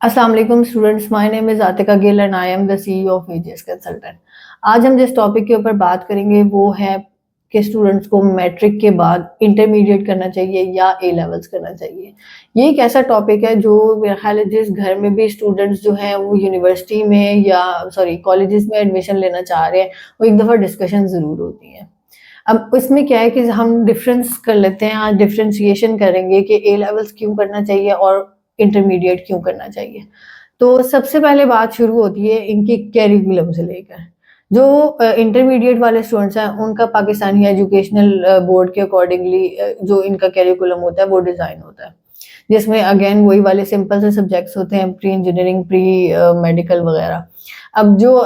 अस्सलाम वालेकुम students, my name is Atika Gill and I am the CEO of AGS consultant. आज हम जिस टॉपिक के ऊपर बात करेंगे वो है कि स्टूडेंट्स को मैट्रिक के बाद इंटरमीडिएट करना चाहिए या ए लेवल्स करना चाहिए। ये एक ऐसा टॉपिक है जो मेरा ख्याल है जिस घर में भी स्टूडेंट्स जो हैं वो यूनिवर्सिटी में या कॉलेजेस में एडमिशन लेना चाह रहे हैं, वो एक दफ़ा डिस्कशन ज़रूर होती है। अब इसमें क्या है कि हम डिफरेंस कर लेते हैं, आज डिफरेंशिएशन करेंगे कि ए लेवल्स क्यों करना चाहिए और इंटरमीडिएट क्यों करना चाहिए। तो सबसे पहले बात शुरू होती है इनके करिकुलम से लेकर। जो इंटरमीडिएट वाले स्टूडेंट्स हैं उनका पाकिस्तानी एजुकेशनल बोर्ड के अकॉर्डिंगली जो इनका करिकुलम होता है वो डिज़ाइन होता है। जिसमें अगेन वही वाले सिंपल से सब्जेक्ट्स होते हैं, प्री इंजीनियरिंग, प्री मेडिकल वगैरह। अब जो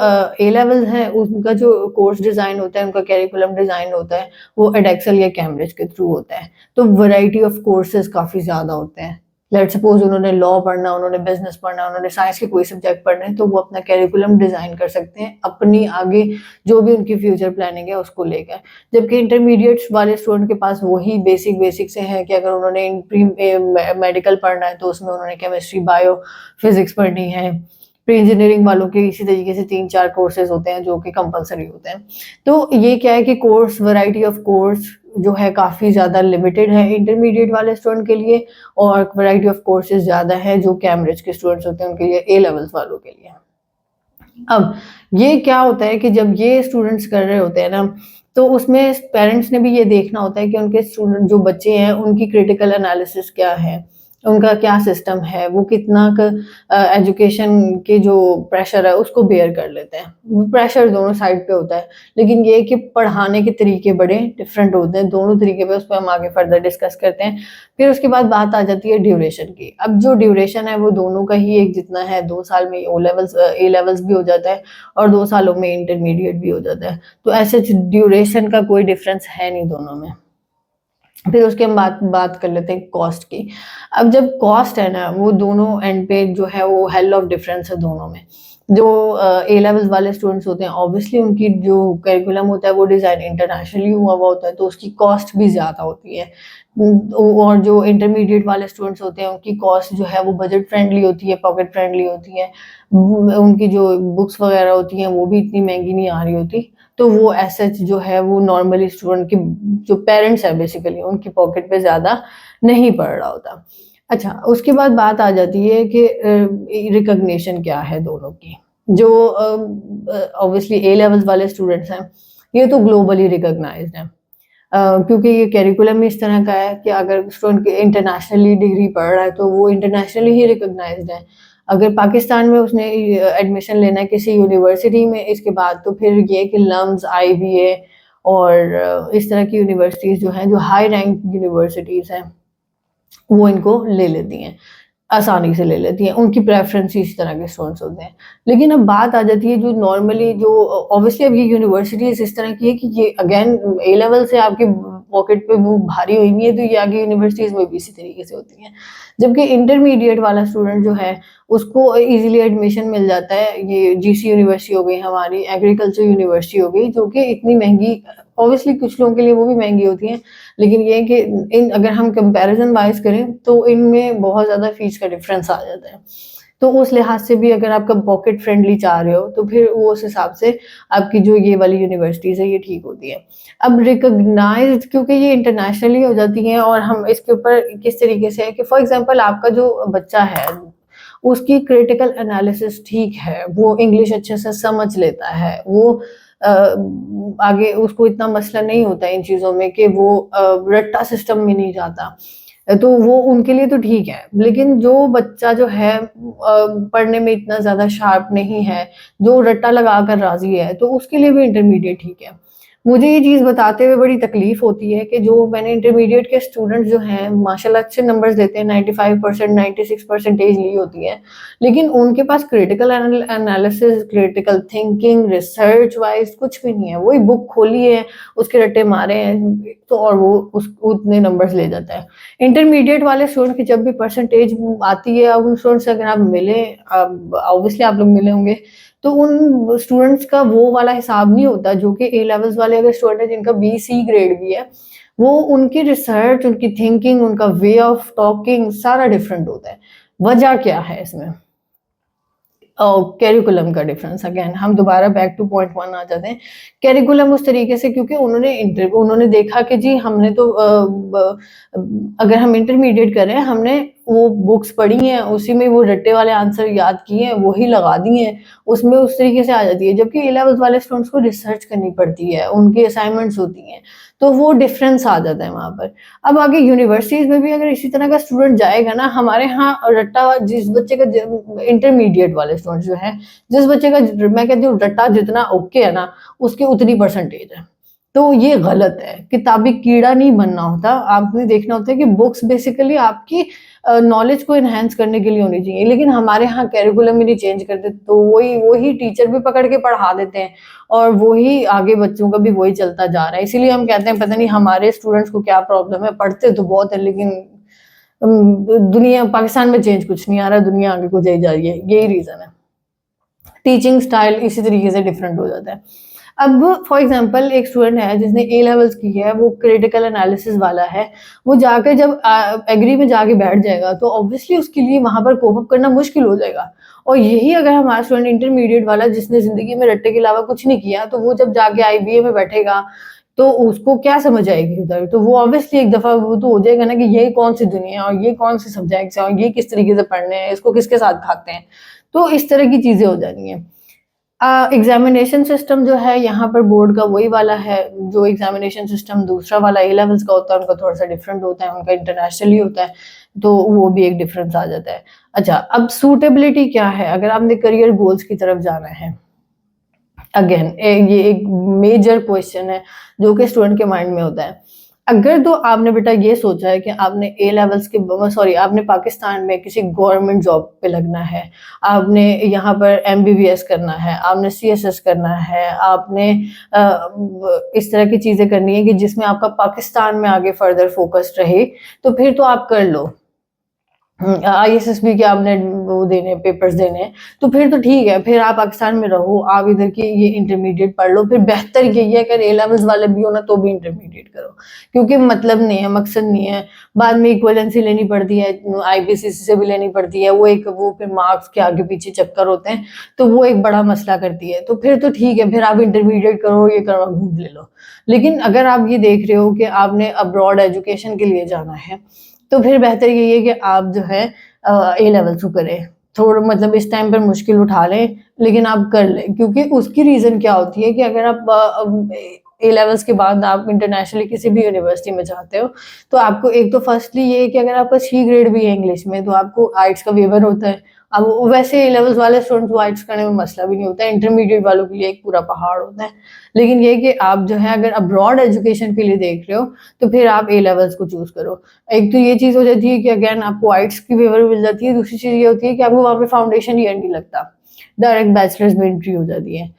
ए लेवल्स हैं उनका जो कोर्स डिज़ाइन होता है, उनका करिकुलम डिज़ाइन होता है, वो एडेक्सल या कैम्ब्रिज के थ्रू होता है। तो वैरायटी ऑफ कोर्सेज़ काफ़ी ज़्यादा होते हैं। लेट्स सपोज़ उन्होंने लॉ पढ़ना, उन्होंने बिज़नेस पढ़ना, उन्होंने साइंस के कोई सब्जेक्ट पढ़ने हैं, तो वो अपना करिकुलम डिज़ाइन कर सकते हैं, अपनी आगे जो भी उनकी फ्यूचर प्लानिंग है उसको लेकर। जबकि इंटरमीडिएट्स वाले स्टूडेंट के पास वही बेसिक से हैं कि अगर उन्होंने प्री मेडिकल पढ़ना है तो उसमें उन्होंने केमिस्ट्री, बायो, फिज़िक्स पढ़नी है। प्री इंजीनियरिंग वालों के इसी तरीके से 3-4 कोर्सेज़ होते हैं जो कि कंपल्सरी होते हैं। तो ये क्या है कि कोर्स वैरायटी ऑफ कोर्स जो है काफ़ी ज़्यादा लिमिटेड है इंटरमीडिएट वाले स्टूडेंट के लिए, और वैरायटी ऑफ कोर्सेज़ ज़्यादा है जो कैम्ब्रिज के स्टूडेंट्स होते हैं उनके लिए, ए लेवल्स वालों के लिए। अब ये क्या होता है कि जब ये स्टूडेंट्स कर रहे होते हैं ना, तो उसमें पेरेंट्स ने भी ये देखना होता है कि उनके स्टूडेंट जो बच्चे हैं उनकी क्रिटिकल एनालिसिस क्या है, उनका क्या सिस्टम है, वो कितना एजुकेशन के जो प्रेशर है उसको बेयर कर लेते हैं। प्रेशर दोनों साइड पे होता है, लेकिन ये है कि पढ़ाने के तरीके बड़े डिफरेंट होते हैं दोनों तरीके पे, उस पे हम आगे फर्दर डिस्कस करते हैं। फिर उसके बाद बात आ जाती है ड्यूरेशन की। अब जो ड्यूरेशन है वो दोनों का ही एक जितना है, 2 साल में ए लेवल्स भी हो जाता है और 2 सालों में इंटरमीडिएट भी हो जाता है। तो ऐसे ड्यूरेशन का कोई डिफरेंस है नहीं दोनों में। फिर उसके हम बात बात कर लेते हैं कॉस्ट की। अब जब कॉस्ट है ना, वो दोनों एंड पे जो है वो हेल ऑफ डिफरेंस है दोनों में। जो ए लेवल्स वाले स्टूडेंट्स होते हैं ऑब्वियसली उनकी जो करिकुलम होता है वो डिज़ाइन इंटरनेशनली हुआ हुआ होता है, तो उसकी कॉस्ट भी ज़्यादा होती है। और जो इंटरमीडिएट वाले स्टूडेंट्स होते हैं उनकी कॉस्ट जो है वो बजट फ्रेंडली होती है, पॉकेट फ्रेंडली होती है। उनकी जो बुक्स वगैरह होती हैं वो भी इतनी महँगी नहीं आ रही होती। तो वो एज़ सच जो है वो नॉर्मली स्टूडेंट की जो पेरेंट्स हैं बेसिकली उनकी पॉकेट पे ज़्यादा नहीं पड़ रहा होता। अच्छा, उसके बाद बात आ जाती है कि रिकॉग्निशन क्या है दोनों की। जो ऑब्वियसली ए लेवल्स वाले स्टूडेंट्स हैं, ये तो ग्लोबली रिकॉग्नाइज्ड हैं। क्योंकि ये करिकुलम ही इस तरह का है कि अगर स्टूडेंट इंटरनेशनली डिग्री पढ़ रहा है तो वो इंटरनेशनली ही रिकॉग्नाइज्ड है। अगर पाकिस्तान में उसने एडमिशन लेना है किसी यूनिवर्सिटी में इसके बाद, तो फिर ये कि लम्स, आईबीए और इस तरह की यूनिवर्सिटीज़ जो हैं, जो हाई रैंक यूनिवर्सिटीज़ हैं, वो इनको ले लेती हैं। आसानी से ले लेती हैं, उनकी प्रेफ़रेंस इस तरह के स्टूडेंट्स होते हैं। लेकिन अब बात आ जाती है जो नॉर्मली जो ऑब्वियसली अब ये यूनिवर्सिटीज़ इस तरह की है कि ये अगेन ए लेवल से आपकी पॉकेट पे वो भारी हुई नहीं है, तो ये आगे यूनिवर्सिटीज़ में भी इसी तरीके से होती हैं। जबकि इंटरमीडिएट वाला स्टूडेंट जो है, उसको ईज़िली एडमिशन मिल जाता है। ये जीसी यूनिवर्सिटी हो गई हमारी, एग्रीकल्चर यूनिवर्सिटी हो गई, जो कि इतनी महँगी, ऑब्वियसली कुछ लोगों के लिए वो भी महँगी होती हैं, लेकिन ये है कि इन अगर हम कंपैरिज़न वाइज़ करें तो इनमें बहुत ज़्यादा फ़ीस का डिफ़रेंस आ जाता है। तो उस लिहाज से भी अगर आपका पॉकेट फ्रेंडली चाह रहे हो तो फिर वो उस हिसाब से आपकी जो ये वाली यूनिवर्सिटीज़ है ये ठीक होती है। अब रिकॉग्नाइज़्ड क्योंकि ये इंटरनेशनली हो जाती हैं, और हम इसके ऊपर किस तरीके से है कि फॉर एग्ज़ाम्पल आपका जो बच्चा है, उसकी क्रिटिकल एनालिसिस ठीक है, वो इंग्लिश अच्छे से समझ लेता है, वो अ, आगे उसको इतना मसला नहीं होता है इन चीज़ों में कि वो रट्टा सिस्टम में नहीं जाता। तो वो उनके लिए तो ठीक है, लेकिन जो बच्चा जो है पढ़ने में इतना ज़्यादा शार्प नहीं है, जो रट्टा लगाकर राज़ी है, तो उसके लिए भी इंटरमीडिएट ठीक है। मुझे ये चीज़ बताते हुए बड़ी तकलीफ़ होती है कि जो मैंने इंटरमीडिएट के स्टूडेंट्स जो हैं माशाल्लाह अच्छे नंबर्स देते हैं, 95% 96 परसेंटेज ली होती है, लेकिन उनके पास critical analysis, critical thinking, research wise कुछ भी नहीं है। वही बुक खोली है, उसके रट्टे मारे हैं, तो और वो उस उतने नंबर्स ले जाता है। इंटरमीडिएट वाले स्टूडेंट की जब भी परसेंटेज आती है, अब उन स्टूडेंट से अगर आप मिलें, अब ऑब्वियसली आप लोग मिले होंगे, तो उन स्टूडेंट्स का वो वाला हिसाब नहीं होता जो कि ए लेवल्स वाले अगर स्टूडेंट हैं जिनका बी, सी ग्रेड भी है, वो उनकी रिसर्च, उनकी थिंकिंग, उनका वे ऑफ टॉकिंग सारा डिफरेंट होता है। वजह क्या है इसमें? कैरिकुलम का डिफरेंस, अगेन हम दोबारा बैक टू पॉइंट 1 आ जाते हैं। कैरिकुलम उस तरीके से, क्योंकि उन्होंने देखा कि जी हमने तो अगर हम इंटरमीडिएट कर रहे हैं, हमने वो बुक्स पढ़ी हैं, उसी में वो रट्टे वाले आंसर याद किए हैं, वही लगा दिए हैं, उसमें उस तरीके से आ जाती है। जबकि ए लेवल्स वाले स्टूडेंट्स को रिसर्च करनी पड़ती है, उनकी असाइनमेंट्स होती हैं, तो वो डिफरेंस आ जाता है वहाँ पर। अब आगे यूनिवर्सिटीज में भी अगर इसी तरह का स्टूडेंट जाएगा ना, हमारे यहाँ रट्टा, जिस बच्चे का इंटरमीडिएट वाले स्टूडेंट जो है, जिस बच्चे का मैं कहती हूँ रट्टा जितना ओके है ना, उसकी उतनी परसेंटेज है। तो ये गलत है। किताबी कीड़ा नहीं बनना होता, आपने देखना होता है कि बुक्स बेसिकली आपकी नॉलेज को एनहेंस करने के लिए होनी चाहिए। लेकिन हमारे यहाँ कैरिकुलम ही नहीं चेंज करते, तो वही टीचर भी पकड़ के पढ़ा देते हैं, और वही आगे बच्चों का भी वही चलता जा रहा है। इसीलिए हम कहते हैं पता नहीं हमारे स्टूडेंट्स को क्या प्रॉब्लम है, पढ़ते तो बहुत है लेकिन दुनिया, पाकिस्तान में चेंज कुछ नहीं आ रहा, दुनिया आगे को जाई जा रही है, यही रीजन है। टीचिंग स्टाइल इसी तरीके से डिफरेंट हो जाता है। अब फॉर एग्जांपल एक स्टूडेंट है जिसने ए लेवल्स की है, वो क्रिटिकल एनालिसिस वाला है, वो जाकर जब एग्री में जाके बैठ जाएगा तो ऑब्वियसली उसके लिए वहां पर कोप अप करना मुश्किल हो जाएगा। और यही अगर हमारा स्टूडेंट इंटरमीडिएट वाला जिसने जिंदगी में रट्टे के अलावा कुछ नहीं किया, तो वो जब जाके आईबीए में बैठेगा तो उसको क्या समझ आएगी उधर, तो वो ऑब्वियसली एक दफा वो तो हो जाएगा ना कि ये कौन सी दुनिया है, और ये कौन से सब्जेक्ट्स हैं, और ये किस तरीके से पढ़ने हैं, इसको किसके साथ खाते हैं। तो इस तरह की चीजें हो जानी है। एग्जामिनेशन सिस्टम जो है यहाँ पर बोर्ड का वही वाला है, जो एग्जामिनेशन सिस्टम दूसरा वाला ए लेवल्स का होता है, उनका थोड़ा सा डिफरेंट होता है, उनका इंटरनेशनली होता है, तो वो भी एक डिफरेंस आ जाता है। अच्छा, अब सूटेबिलिटी क्या है अगर आपने करियर गोल्स की तरफ जाना है। अगेन ये एक मेजर क्वेश्चन है जो कि स्टूडेंट के माइंड में होता है। अगर तो आपने बेटा ये सोचा है कि आपने ए लेवल्स के आपने पाकिस्तान में किसी गवर्नमेंट जॉब पे लगना है, आपने यहाँ पर एमबीबीएस करना है, आपने सीएसएस करना है, आपने इस तरह की चीजें करनी है कि जिसमें आपका पाकिस्तान में आगे फर्दर फोकस रहे, तो फिर तो आप कर लो। आईएसएसबी के आपने वो देने पेपर्स देने हैं, तो फिर तो ठीक है, फिर आप पाकिस्तान में रहो, आप इधर की ये इंटरमीडिएट पढ़ लो। फिर बेहतर यही है अगर ए लेवल्स वाले भी हो ना तो भी इंटरमीडिएट करो, क्योंकि मतलब नहीं है, मकसद नहीं है। बाद में इक्वलेंसी लेनी पड़ती है, आईपीसीसी से भी लेनी पड़ती है, वो फिर मार्क्स के आगे पीछे चक्कर होते हैं, तो वो एक बड़ा मसला करती है। तो फिर तो ठीक है, फिर आप इंटरमीडिएट करो, ये करो, घूम ले लो। लेकिन अगर आप ये देख रहे हो कि आपने अब्रॉड एजुकेशन के लिए जाना है, तो फिर बेहतर यही है कि आप जो है ए लेवल्स को करें। थोड़ा मतलब इस टाइम पर मुश्किल उठा लें, लेकिन आप कर लें, क्योंकि उसकी रीज़न क्या होती है कि अगर आप ए लेवल्स के बाद आप इंटरनेशनली किसी भी यूनिवर्सिटी में जाते हो, तो आपको एक तो फर्स्टली ये है कि अगर आपका सी ग्रेड भी है इंग्लिश में, तो आपको आइट्स का वेवर होता है। अब वैसे ए लेवल्स वाले स्टूडेंट्स को आइट्स करने में मसला भी नहीं होता है, इंटरमीडिएट वालों के लिए एक पूरा पहाड़ होता है। लेकिन ये कि आप जो है अगर अब्रॉड एजुकेशन के लिए देख रहे हो, तो फिर आप ए लेवल्स को चूज करो। एक तो ये चीज हो जाती है कि अगेन आपको आइट्स की वेवर मिल जाती है, दूसरी चीज ये होती है कि आपको वहाँ पे फाउंडेशन ईयर नहीं लगता, डायरेक्ट बैचलर्स में एंट्री हो जाती है।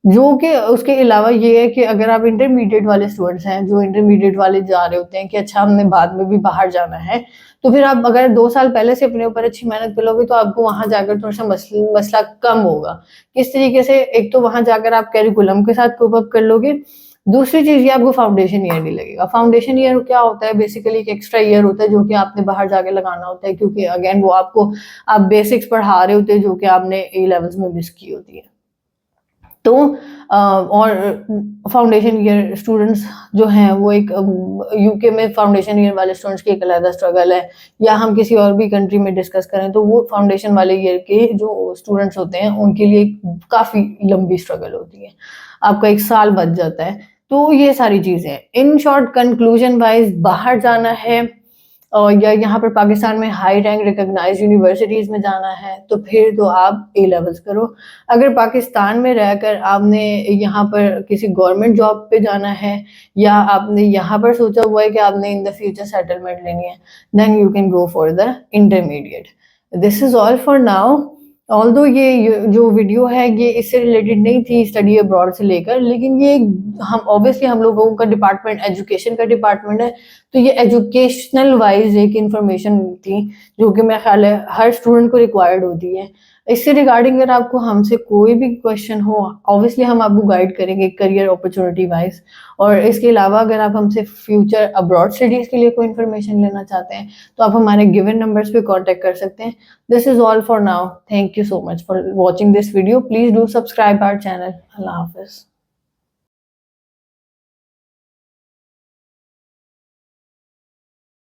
जो कि उसके अलावा ये है कि अगर आप इंटरमीडिएट वाले स्टूडेंट्स हैं, जो इंटरमीडिएट वाले जा रहे होते हैं कि अच्छा हमने बाद में भी बाहर जाना है, तो फिर आप अगर 2 साल पहले से अपने ऊपर अच्छी मेहनत कर लोगे, तो आपको वहां जाकर थोड़ा सा मसला कम होगा। किस तरीके से, एक तो वहां जाकर आप कैरिकुलम के साथ कोप अप कर लोगे, दूसरी चीज ये आपको फाउंडेशन ईयर नहीं लगेगा। फाउंडेशन ईयर क्या होता है, बेसिकली एक एक्स्ट्रा ईयर होता है जो कि आपने बाहर जाके लगाना होता है, क्योंकि अगेन वो आपको आप बेसिक्स पढ़ा रहे होते हैं जो कि आपने ए लेवल्स में मिस की होती है। तो और फाउंडेशन ईयर स्टूडेंट्स जो हैं वो एक यूके में फाउंडेशन ईयर वाले स्टूडेंट्स की एक अलग स्ट्रगल है, या हम किसी और भी कंट्री में डिस्कस करें तो वो फाउंडेशन वाले ईयर के जो स्टूडेंट्स होते हैं उनके लिए काफ़ी लंबी स्ट्रगल होती है, आपका 1 साल बच जाता है। तो ये सारी चीज़ें इन शॉर्ट कंक्लूजन वाइज, बाहर जाना है और या यहाँ पर पाकिस्तान में हाई रैंक रिकॉग्नाइज्ड यूनिवर्सिटीज़ में जाना है, तो फिर तो आप ए लेवल्स करो। अगर पाकिस्तान में रहकर आपने यहाँ पर किसी गवर्नमेंट जॉब पे जाना है, या आपने यहाँ पर सोचा हुआ है कि आपने इन द फ्यूचर सेटलमेंट लेनी है, then you can go for the intermediate. This is all for now. Although ये जो वीडियो है ये इससे रिलेटेड नहीं थी स्टडी अब्रॉड से लेकर, लेकिन ये हम ऑब्वियसली हम लोगों का डिपार्टमेंट एजुकेशन का डिपार्टमेंट है, तो ये एजुकेशनल वाइज एक इंफॉर्मेशन थी जो कि मेरा ख्याल है हर स्टूडेंट को रिक्वायर्ड होती है। इससे रिगार्डिंग अगर आपको हमसे कोई भी क्वेश्चन हो, ऑब्वियसली हम आपको गाइड करेंगे करियर अपॉर्चुनिटी वाइज। और इसके अलावा अगर आप हमसे फ्यूचर अब्रॉड स्टडीज़ के लिए कोई इन्फॉर्मेशन लेना चाहते हैं तो आप हमारे गिवन नंबर्स पे कांटेक्ट कर सकते हैं। This is all for now. Thank you so much for watching this video. Please do subscribe our channel. अल्लाह हाफिज़।